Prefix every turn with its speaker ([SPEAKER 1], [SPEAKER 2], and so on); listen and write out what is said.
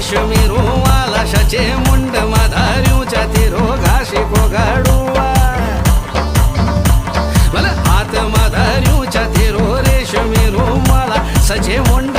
[SPEAKER 1] रेशमी रुमाला शाचे मुंड माधाऱ्यूच्या तेरो घाशी कोगाडुआ मला हात माधाऱ्यूच्या तेरो रेशमी रुमाला सचे मुंड